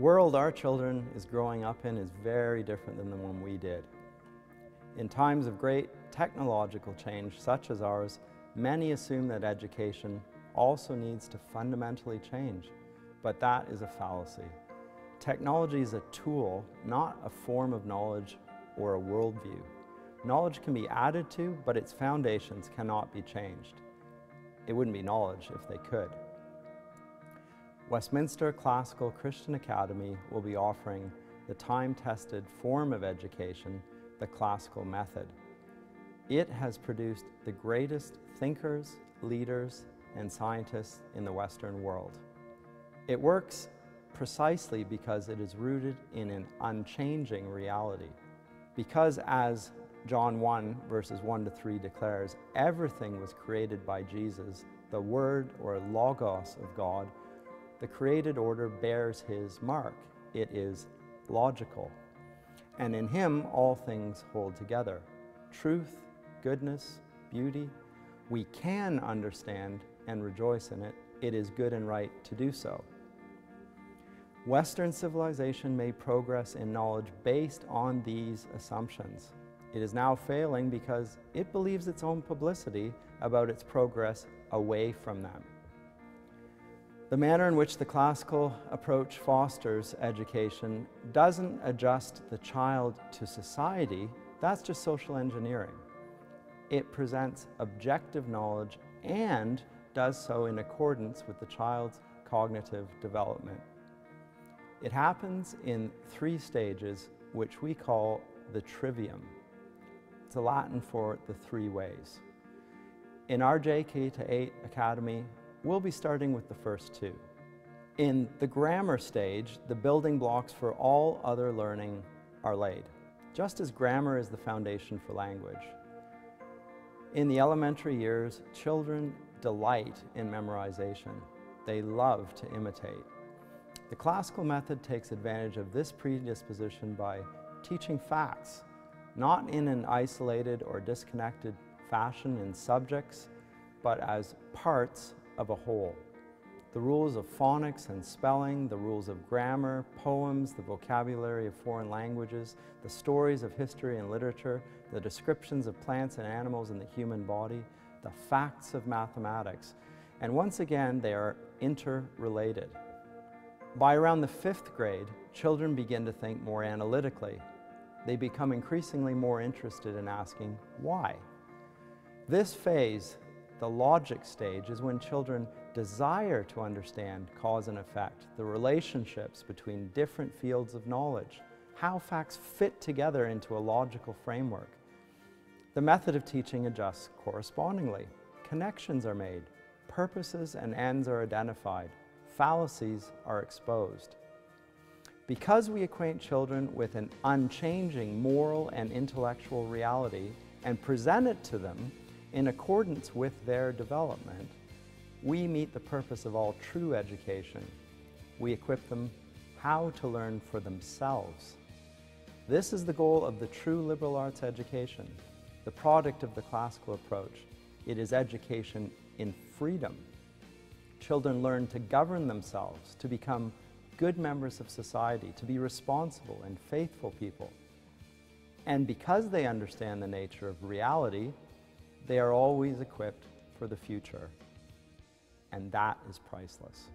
world our children is growing up in is very different than the one we did. In times of great technological change such as ours, many assume that education also needs to fundamentally change, but that is a fallacy. Technology is a tool, not a form of knowledge or a worldview. Knowledge can be added to, but its foundations cannot be changed. It wouldn't be knowledge if they could. Westminster Classical Christian Academy will be offering the time-tested form of education, the classical method. It has produced the greatest thinkers, leaders, and scientists in the Western world. It works precisely because it is rooted in an unchanging reality. Because as John 1 verses 1 to 3 declares, everything was created by Jesus, the Word or Logos of God. The created order bears His mark. It is logical. And in Him all things hold together. Truth, goodness, beauty. We can understand and rejoice in it. It is good and right to do so. Western civilization made progress in knowledge based on these assumptions. It is now failing because it believes its own publicity about its progress away from them. The manner in which the classical approach fosters education doesn't adjust the child to society. That's just social engineering. It presents objective knowledge and does so in accordance with the child's cognitive development. It happens in 3 stages, which we call the trivium. It's a Latin for the 3 ways. In our JK-8 Academy, we'll be starting with the first 2. In the grammar stage, the building blocks for all other learning are laid, just as grammar is the foundation for language. In the elementary years, children delight in memorization. They love to imitate. The classical method takes advantage of this predisposition by teaching facts, not in an isolated or disconnected fashion in subjects, but as parts of a whole. The rules of phonics and spelling, the rules of grammar, poems, the vocabulary of foreign languages, the stories of history and literature, the descriptions of plants and animals in the human body, the facts of mathematics. And once again, they are interrelated. By around the 5th grade, children begin to think more analytically. They become increasingly more interested in asking why. This phase, the logic stage, is when children desire to understand cause and effect, the relationships between different fields of knowledge, how facts fit together into a logical framework. The method of teaching adjusts correspondingly. Connections are made, purposes and ends are identified, fallacies are exposed. Because we acquaint children with an unchanging moral and intellectual reality and present it to them in accordance with their development, we meet the purpose of all true education. We equip them how to learn for themselves. This is the goal of the true liberal arts education, the product of the classical approach. It is education in freedom. Children learn to govern themselves, to become good members of society, to be responsible and faithful people. And because they understand the nature of reality, they are always equipped for the future. And that is priceless.